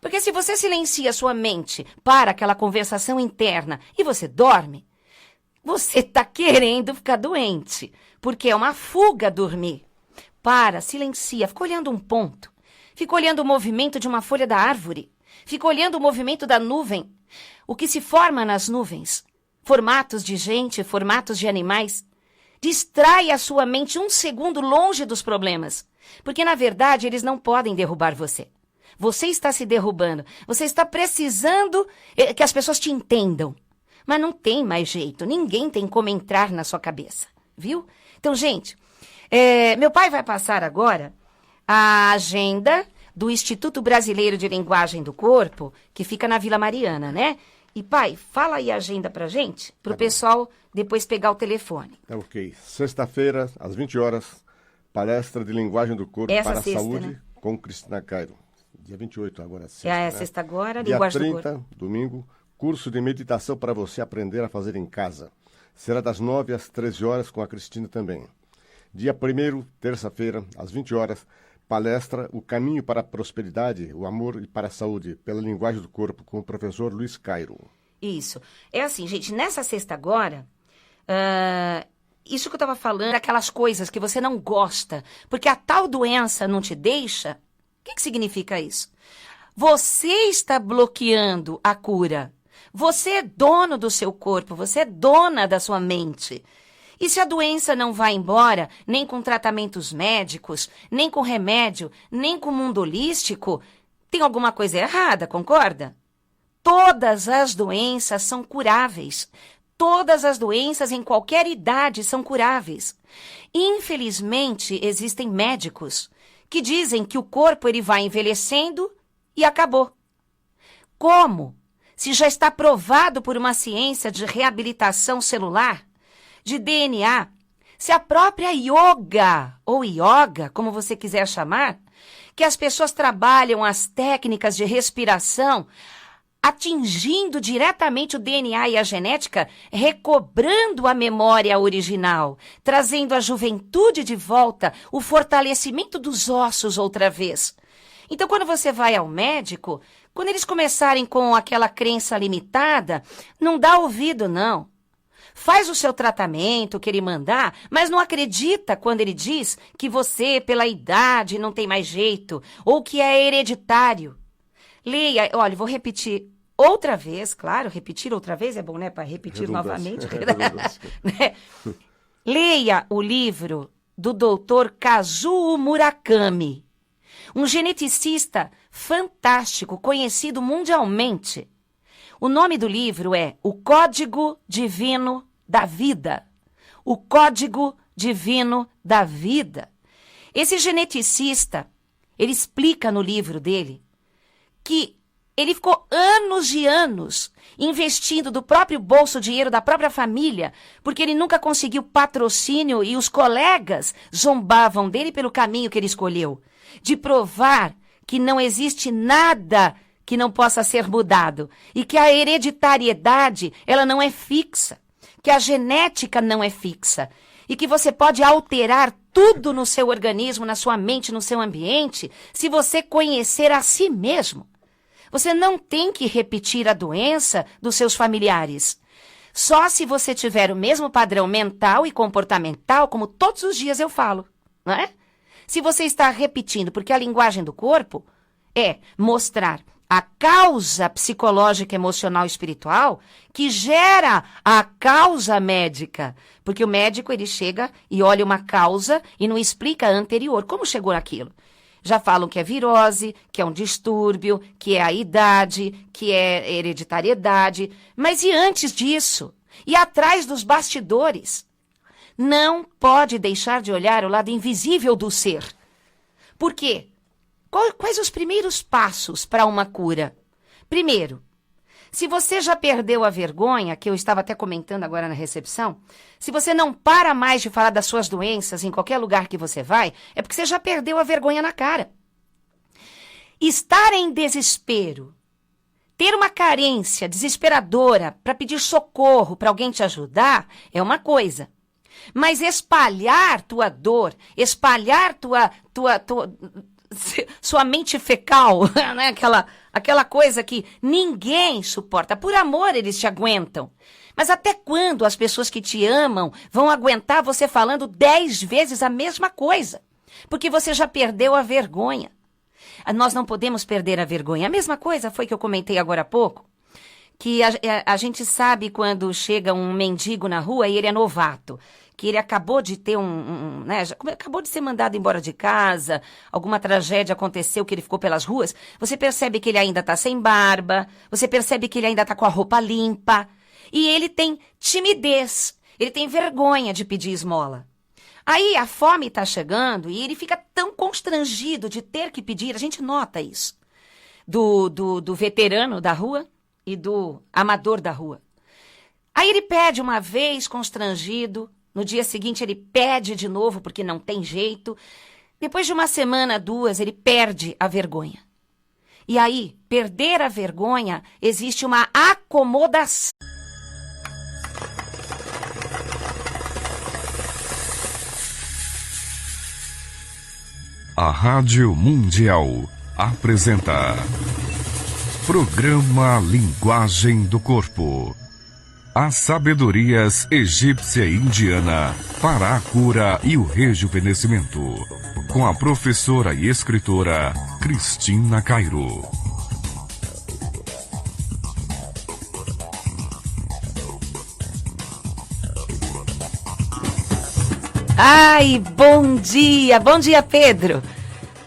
Porque se você silencia a sua mente para aquela conversação interna e você dorme, você está querendo ficar doente, porque é uma fuga dormir. Silencia, fica olhando um ponto, fica olhando o movimento de uma folha da árvore, fica olhando o movimento da nuvem, o que se forma nas nuvens, formatos de gente, formatos de animais. Distrai a sua mente 1 segundo longe dos problemas, porque na verdade eles não podem derrubar você. Você está se derrubando, você está precisando que as pessoas te entendam, mas não tem mais jeito, ninguém tem como entrar na sua cabeça, viu? Então, gente, meu pai vai passar agora a agenda do Instituto Brasileiro de Linguagem do Corpo, que fica na Vila Mariana, né? E, pai, fala aí a agenda pra gente, pro pessoal depois pegar o telefone. Tá ok. Sexta-feira, às 20 horas, palestra de Linguagem do Corpo para a Saúde, né? Com Cristina Cairo. Dia 28 agora, sexta, né? Sexta agora, Dia Linguagem 30, do Corpo. domingo, curso de meditação para você aprender a fazer em casa. Será das 9 às 13 horas com a Cristina também. Dia 1º, terça-feira, às 20 horas, palestra O Caminho para a Prosperidade, o Amor e para a Saúde, pela Linguagem do Corpo, com o professor Luiz Cairo. Isso. É assim, gente, nessa sexta agora, isso que eu estava falando, aquelas coisas que você não gosta, porque a tal doença não te deixa, o que significa isso? Você está bloqueando a cura. Você é dono do seu corpo, você é dona da sua mente. E se a doença não vai embora, nem com tratamentos médicos, nem com remédio, nem com mundo holístico, tem alguma coisa errada, concorda? Todas as doenças são curáveis. Todas as doenças em qualquer idade são curáveis. Infelizmente, existem médicos que dizem que o corpo ele vai envelhecendo e acabou. Como? Se já está provado por uma ciência de reabilitação celular, de DNA, se a própria yoga, ou yoga, como você quiser chamar, que as pessoas trabalham as técnicas de respiração, atingindo diretamente o DNA e a genética, recobrando a memória original, trazendo a juventude de volta, o fortalecimento dos ossos outra vez. Então, quando você vai ao médico, quando eles começarem com aquela crença limitada, não dá ouvido, não. Faz o seu tratamento, que ele mandar, mas não acredita quando ele diz que você, pela idade, não tem mais jeito, ou que é hereditário. Leia, olha, vou repetir outra vez, claro, repetir outra vez é bom, né, para repetir novamente. Né? Leia o livro do doutor Kazuo Murakami, um geneticista fantástico, conhecido mundialmente. O nome do livro é O Código Divino da Vida. o código divino da vida. Esse geneticista, ele explica no livro dele que ele ficou anos e anos investindo do próprio bolso, dinheiro da própria família, porque ele nunca conseguiu patrocínio e os colegas zombavam dele pelo caminho que ele escolheu, de provar que não existe nada que não possa ser mudado e que a hereditariedade, ela não é fixa, que a genética não é fixa e que você pode alterar tudo no seu organismo, na sua mente, no seu ambiente, se você conhecer a si mesmo. Você não tem que repetir a doença dos seus familiares. Só se você tiver o mesmo padrão mental e comportamental, como todos os dias eu falo, não é? Se você está repetindo, porque a linguagem do corpo é mostrar a causa psicológica, emocional e espiritual que gera a causa médica. Porque o médico, ele chega e olha uma causa e não explica a anterior. Como chegou naquilo? Já falam que é virose, que é um distúrbio, que é a idade, que é hereditariedade. Mas e antes disso? E atrás dos bastidores? Não pode deixar de olhar o lado invisível do ser. Por quê? Quais os primeiros passos para uma cura? Primeiro, se você já perdeu a vergonha, que eu estava até comentando agora na recepção, se você não para mais de falar das suas doenças em qualquer lugar que você vai, é porque você já perdeu a vergonha na cara. Estar em desespero, ter uma carência desesperadora para pedir socorro para alguém te ajudar, é uma coisa. Mas espalhar tua dor, espalhar sua mente fecal, né? Aquela coisa que ninguém suporta. Por amor, eles te aguentam. Mas até quando as pessoas que te amam vão aguentar você falando 10 vezes a mesma coisa? Porque você já perdeu a vergonha. Nós não podemos perder a vergonha. A mesma coisa foi que eu comentei agora há pouco, que a gente sabe quando chega um mendigo na rua e ele é novato, que ele acabou de ter né, acabou de ser mandado embora de casa, alguma tragédia aconteceu que ele ficou pelas ruas, você percebe que ele ainda está sem barba, você percebe que ele ainda está com a roupa limpa, e ele tem timidez, ele tem vergonha de pedir esmola. Aí a fome está chegando e ele fica tão constrangido de ter que pedir, a gente nota isso, do veterano da rua e do amador da rua. Aí ele pede uma vez constrangido, no dia seguinte ele pede de novo porque não tem jeito. Depois de uma semana, 2, ele perde a vergonha. E aí, perder a vergonha, existe uma acomodação. A Rádio Mundial apresenta Programa Linguagem do Corpo. As sabedorias egípcia e indiana para a cura e o rejuvenescimento. Com a professora e escritora Cristina Cairo. Ai, bom dia! Bom dia, Pedro!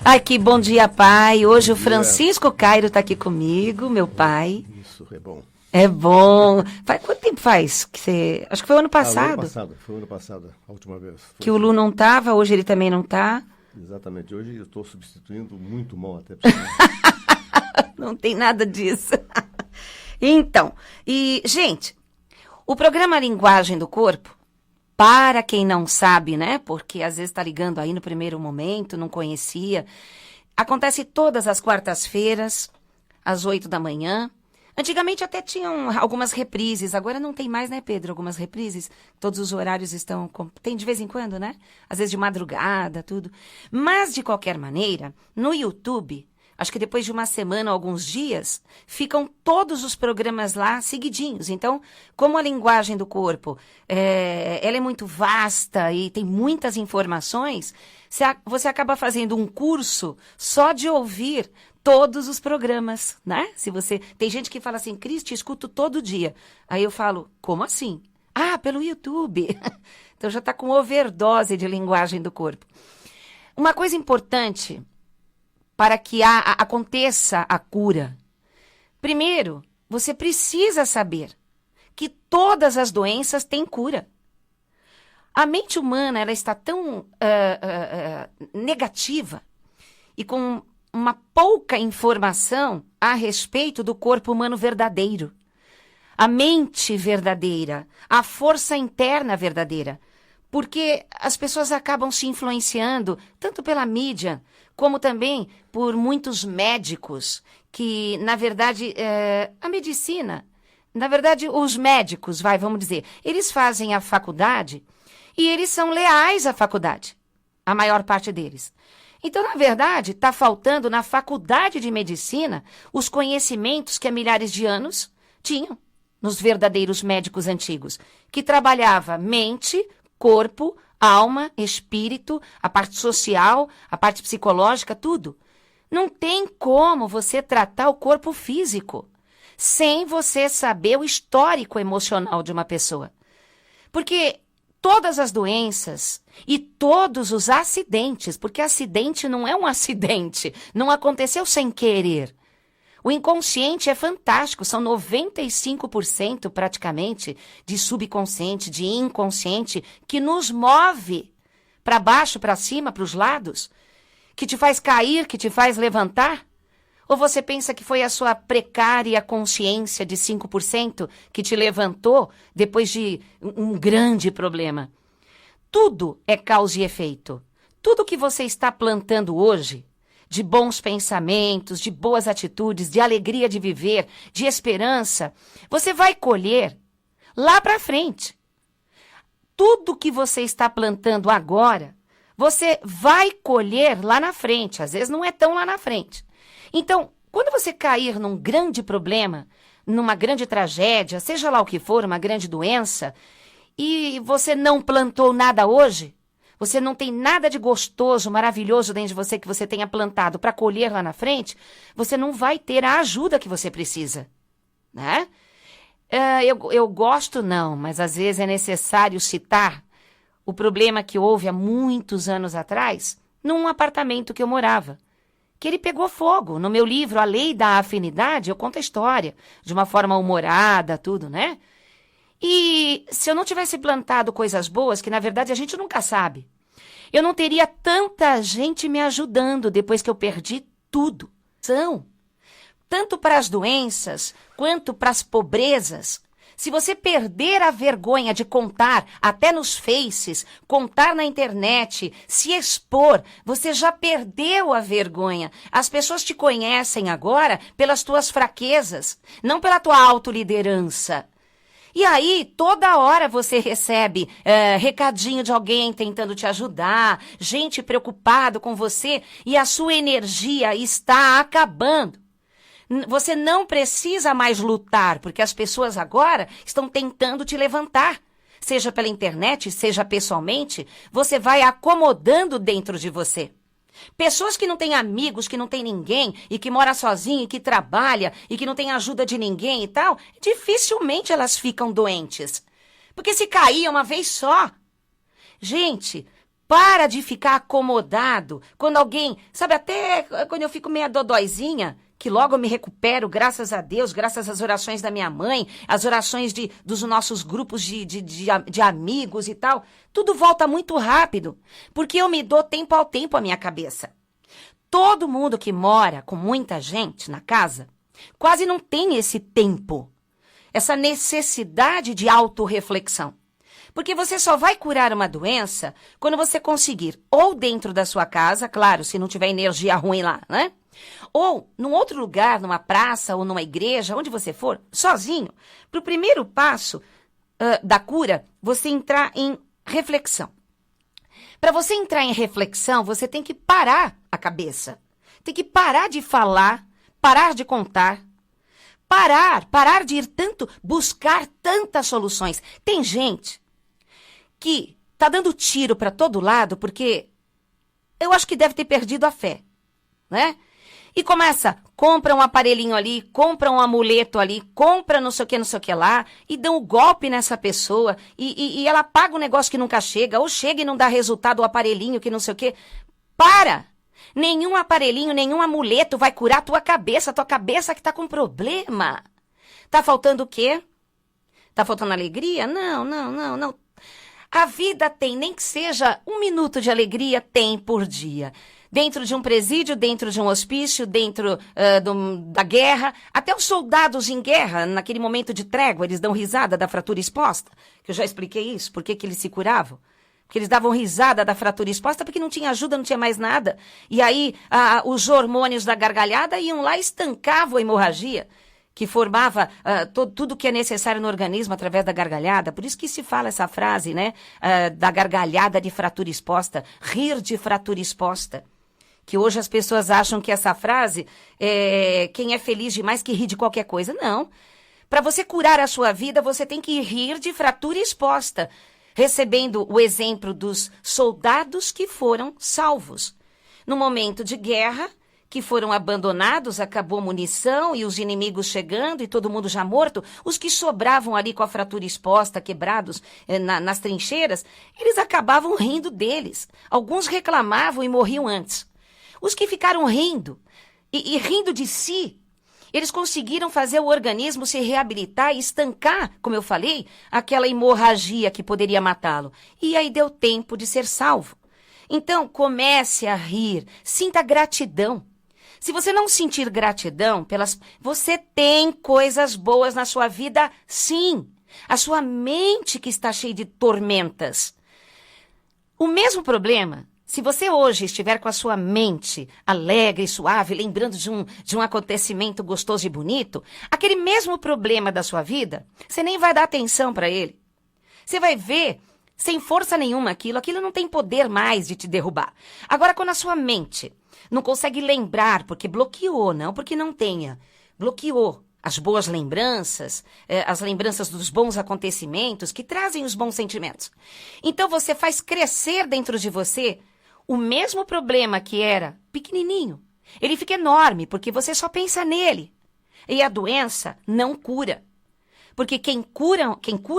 Ai, que bom dia, pai! Hoje o Francisco Cairo está aqui comigo, meu pai. Isso, é bom. É bom. Quanto tempo faz que você... Acho que foi o ano passado. Foi o ano passado, a última vez. Que o Lu não estava, hoje ele também não está. Exatamente, hoje eu estou substituindo muito mal até. Não tem nada disso. Então, gente, o programa Linguagem do Corpo, para quem não sabe, né, porque às vezes está ligando aí no primeiro momento, não conhecia, acontece todas as quartas-feiras, às 8 da manhã. Antigamente até tinham algumas reprises, agora não tem mais, né, Pedro? Algumas reprises, todos os horários estão... Tem de vez em quando, né? Às vezes de madrugada, tudo. Mas, de qualquer maneira, no YouTube, acho que depois de uma semana ou alguns dias, ficam todos os programas lá seguidinhos. Então, como a linguagem do corpo, ela é muito vasta e tem muitas informações, você acaba fazendo um curso só de ouvir todos os programas, né? Tem gente que fala assim, Cristi, escuto todo dia. Aí eu falo, como assim? Ah, pelo YouTube. Então já está com overdose de linguagem do corpo. Uma coisa importante para que aconteça a cura. Primeiro, você precisa saber que todas as doenças têm cura. A mente humana, ela está tão negativa e com uma pouca informação a respeito do corpo humano verdadeiro. A mente verdadeira, a força interna verdadeira. Porque as pessoas acabam se influenciando tanto pela mídia, como também por muitos médicos, que, na verdade, a medicina, na verdade, os médicos, vamos dizer, eles fazem a faculdade e eles são leais à faculdade, a maior parte deles. Então, na verdade, está faltando na faculdade de medicina os conhecimentos que há milhares de anos tinham nos verdadeiros médicos antigos, que trabalhava mente, corpo, alma, espírito, a parte social, a parte psicológica, tudo. Não tem como você tratar o corpo físico sem você saber o histórico emocional de uma pessoa. Porque todas as doenças e todos os acidentes, porque acidente não é um acidente, não aconteceu sem querer. O inconsciente é fantástico, são 95% praticamente de subconsciente, de inconsciente, que nos move para baixo, para cima, para os lados, que te faz cair, que te faz levantar. Ou você pensa que foi a sua precária consciência de 5% que te levantou depois de um grande problema? Tudo é causa e efeito. Tudo que você está plantando hoje, de bons pensamentos, de boas atitudes, de alegria de viver, de esperança, você vai colher lá para frente. Tudo que você está plantando agora, você vai colher lá na frente. Às vezes não é tão lá na frente. Então, quando você cair num grande problema, numa grande tragédia, seja lá o que for, uma grande doença, e você não plantou nada hoje, você não tem nada de gostoso, maravilhoso dentro de você que você tenha plantado para colher lá na frente, você não vai ter a ajuda que você precisa, né? Eu gosto não, mas às vezes é necessário citar o problema que houve há muitos anos atrás, num apartamento que eu morava, que ele pegou fogo. No meu livro, A Lei da Afinidade, eu conto a história, de uma forma humorada, tudo, né? E se eu não tivesse plantado coisas boas, que na verdade a gente nunca sabe, eu não teria tanta gente me ajudando depois que eu perdi tudo. Tanto para as doenças, quanto para as pobrezas. Se você perder a vergonha de contar, até nos faces, contar na internet, se expor, você já perdeu a vergonha. As pessoas te conhecem agora pelas tuas fraquezas, não pela tua autoliderança. E aí, toda hora você recebe recadinho de alguém tentando te ajudar, gente preocupado com você, e a sua energia está acabando. Você não precisa mais lutar, porque as pessoas agora estão tentando te levantar. Seja pela internet, seja pessoalmente, você vai acomodando dentro de você. Pessoas que não têm amigos, que não têm ninguém, e que mora sozinha, e que trabalha, e que não tem ajuda de ninguém e tal, dificilmente elas ficam doentes. Porque se cair uma vez só. Gente, para de ficar acomodado quando alguém, sabe, até quando eu fico meia dodóizinha, que logo eu me recupero, graças a Deus, graças às orações da minha mãe, às orações dos nossos grupos de amigos e tal, tudo volta muito rápido, porque eu me dou tempo ao tempo à minha cabeça. Todo mundo que mora com muita gente na casa, quase não tem esse tempo, essa necessidade de autorreflexão. Porque você só vai curar uma doença quando você conseguir, ou dentro da sua casa, claro, se não tiver energia ruim lá, né? Ou num outro lugar, numa praça ou numa igreja, onde você for, sozinho, para o primeiro passo da cura, você entrar em reflexão. Para você entrar em reflexão, você tem que parar a cabeça. Tem que parar de falar, parar de contar, parar de ir tanto, buscar tantas soluções. Tem gente que tá dando tiro para todo lado porque eu acho que deve ter perdido a fé, né? E compra um aparelhinho ali, compra um amuleto ali, compra não sei o que lá, e dão um golpe nessa pessoa, e ela paga um negócio que nunca chega, ou chega e não dá resultado o aparelhinho que não sei o que. Para! Nenhum aparelhinho, nenhum amuleto vai curar a tua cabeça que tá com problema. Tá faltando o quê? Tá faltando alegria? Não. A vida tem, nem que seja 1 minuto de alegria, tem por dia. Dentro de um presídio, dentro de um hospício, dentro da guerra. Até os soldados em guerra, naquele momento de trégua, eles dão risada da fratura exposta. Que eu já expliquei isso, por que eles se curavam. Porque eles davam risada da fratura exposta porque não tinha ajuda, não tinha mais nada. E aí os hormônios da gargalhada iam lá e estancavam a hemorragia, que formava tudo que é necessário no organismo através da gargalhada. Por isso que se fala essa frase, né? Da gargalhada de fratura exposta, rir de fratura exposta. Que hoje as pessoas acham que essa frase é quem é feliz demais que ri de qualquer coisa. Não. Para você curar a sua vida, você tem que rir de fratura exposta, recebendo o exemplo dos soldados que foram salvos. No momento de guerra, que foram abandonados, acabou munição e os inimigos chegando e todo mundo já morto, os que sobravam ali com a fratura exposta, quebrados nas trincheiras, eles acabavam rindo deles. Alguns reclamavam e morriam antes. Os que ficaram rindo e rindo de si, eles conseguiram fazer o organismo se reabilitar e estancar, como eu falei, aquela hemorragia que poderia matá-lo. E aí deu tempo de ser salvo. Então, comece a rir, sinta gratidão. Se você não sentir gratidão, você tem coisas boas na sua vida, sim. A sua mente que está cheia de tormentas. O mesmo problema, se você hoje estiver com a sua mente alegre e suave, lembrando de um acontecimento gostoso e bonito, aquele mesmo problema da sua vida, você nem vai dar atenção para ele. Você vai ver, sem força nenhuma, aquilo não tem poder mais de te derrubar. Agora, quando a sua mente não consegue lembrar, porque bloqueou, não porque não tenha, bloqueou as boas lembranças, as lembranças dos bons acontecimentos que trazem os bons sentimentos. Então, você faz crescer dentro de você o mesmo problema que era pequenininho. Ele fica enorme, porque você só pensa nele. E a doença não cura. Porque quem cura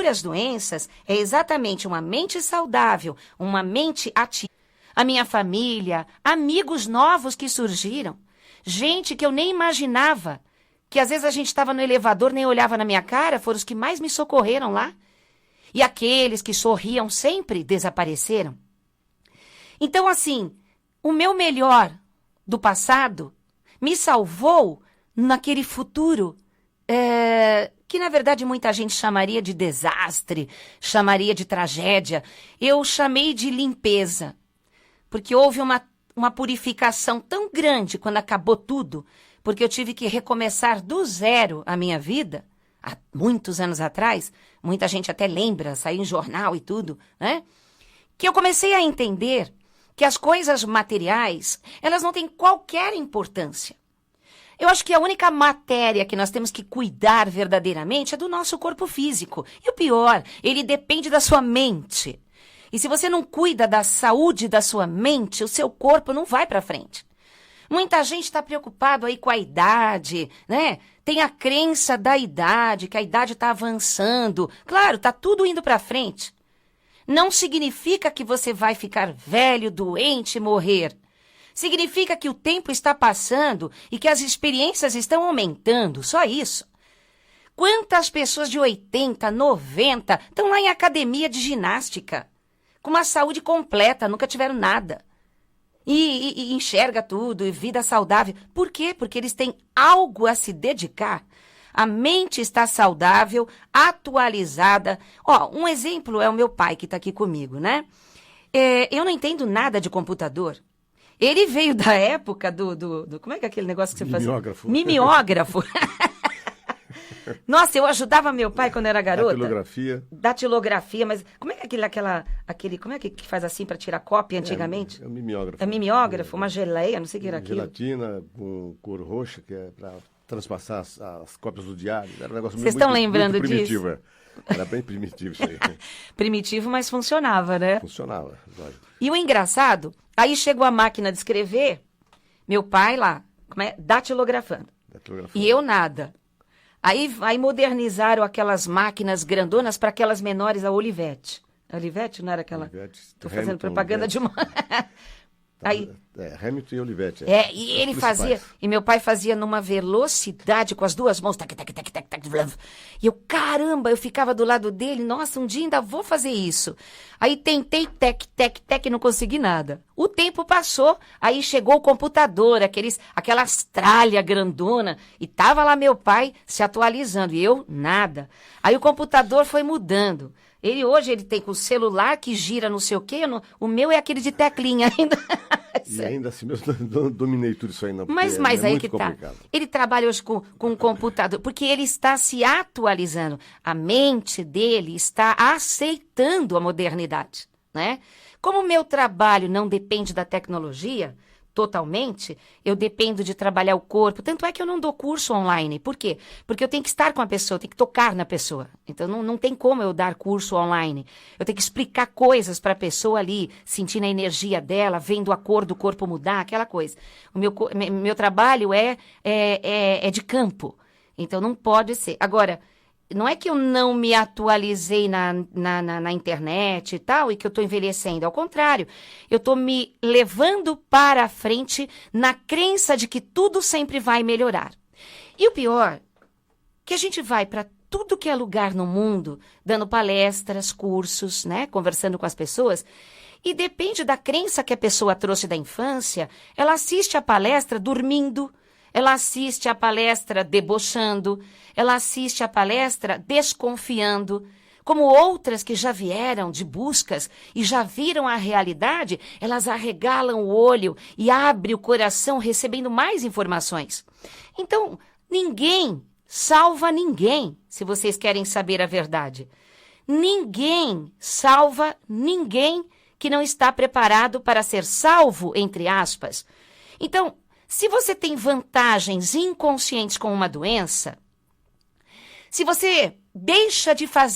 as doenças é exatamente uma mente saudável, uma mente ativa. A minha família, amigos novos que surgiram, gente que eu nem imaginava, que às vezes a gente estava no elevador, nem olhava na minha cara, foram os que mais me socorreram lá. E aqueles que sorriam sempre desapareceram. Então, assim, o meu melhor do passado me salvou naquele futuro que, na verdade, muita gente chamaria de desastre, chamaria de tragédia. Eu chamei de limpeza, porque houve uma purificação tão grande quando acabou tudo, porque eu tive que recomeçar do zero a minha vida, há muitos anos atrás, muita gente até lembra, saiu em jornal e tudo, né? Que eu comecei a entender que as coisas materiais, elas não têm qualquer importância. Eu acho que a única matéria que nós temos que cuidar verdadeiramente é do nosso corpo físico. E o pior, ele depende da sua mente. E se você não cuida da saúde da sua mente, o seu corpo não vai para frente. Muita gente está preocupado aí com a idade, né? Tem a crença da idade, que a idade está avançando. Claro, está tudo indo para frente. Não significa que você vai ficar velho, doente e morrer. Significa que o tempo está passando e que as experiências estão aumentando, só isso. Quantas pessoas de 80, 90 estão lá em academia de ginástica, com uma saúde completa, nunca tiveram nada. E enxerga tudo, e vida saudável. Por quê? Porque eles têm algo a se dedicar. A mente está saudável, atualizada. Um exemplo é o meu pai que está aqui comigo, né? Eu não entendo nada de computador. Ele veio da época do como é que é aquele negócio que você fazia? Mimeógrafo. Mimeógrafo. Nossa, eu ajudava meu pai quando era garota. Datilografia, mas como é que como é que faz assim para tirar cópia antigamente? É um mimeógrafo. É mimeógrafo, uma geleia, não sei o que era aquilo. Gelatina com cor roxa, que é para transpassar as cópias do diário. Era um negócio Vocês estão lembrando muito primitivo, disso? Era bem primitivo isso aí. Primitivo, mas funcionava, né? Funcionava, lógico. E o engraçado, aí chegou a máquina de escrever, meu pai lá, datilografando. E eu nada. Aí modernizaram aquelas máquinas grandonas para aquelas menores, a Olivetti. A Olivetti não era aquela... Estou fazendo propaganda de uma... Aí, Hamilton e Olivetti. e ele fazia, principais. e meu pai fazia numa velocidade com as duas mãos, tac, tac, tac, tac, tac, blá. E eu, caramba, eu ficava do lado dele, nossa, um dia ainda vou fazer isso. Aí tentei, tec, tec, tec, não consegui nada. O tempo passou, aí chegou o computador, aquela tralha grandona, e tava lá meu pai se atualizando, e eu, nada. Aí o computador foi mudando. Hoje ele tem com o celular que gira não sei o quê, o meu é aquele de teclinha ainda. E ainda assim, eu dominei tudo isso ainda. Mas é aí muito que tá. complicado. Ele trabalha hoje com um computador, porque ele está se atualizando. A mente dele está aceitando a modernidade, né? Como o meu trabalho não depende da tecnologia totalmente, eu dependo de trabalhar o corpo. Tanto é que eu não dou curso online. Por quê? Porque eu tenho que estar com a pessoa, eu tenho que tocar na pessoa. Então não tem como eu dar curso online. Eu tenho que explicar coisas para a pessoa ali, sentindo a energia dela, vendo a cor do corpo mudar, aquela coisa. O meu trabalho é de campo. Então não pode ser. Agora, não é que eu não me atualizei na internet e tal, e que eu estou envelhecendo. Ao contrário, eu estou me levando para a frente na crença de que tudo sempre vai melhorar. E o pior, que a gente vai para tudo que é lugar no mundo, dando palestras, cursos, né, conversando com as pessoas, e depende da crença que a pessoa trouxe da infância, ela assiste a palestra dormindo, ela assiste a palestra debochando, ela assiste a palestra desconfiando, como outras que já vieram de buscas e já viram a realidade, elas arregalam o olho e abrem o coração recebendo mais informações. Então, ninguém salva ninguém, se vocês querem saber a verdade. Ninguém salva ninguém que não está preparado para ser salvo, entre aspas. Então, se você tem vantagens inconscientes com uma doença, se você deixa de fazer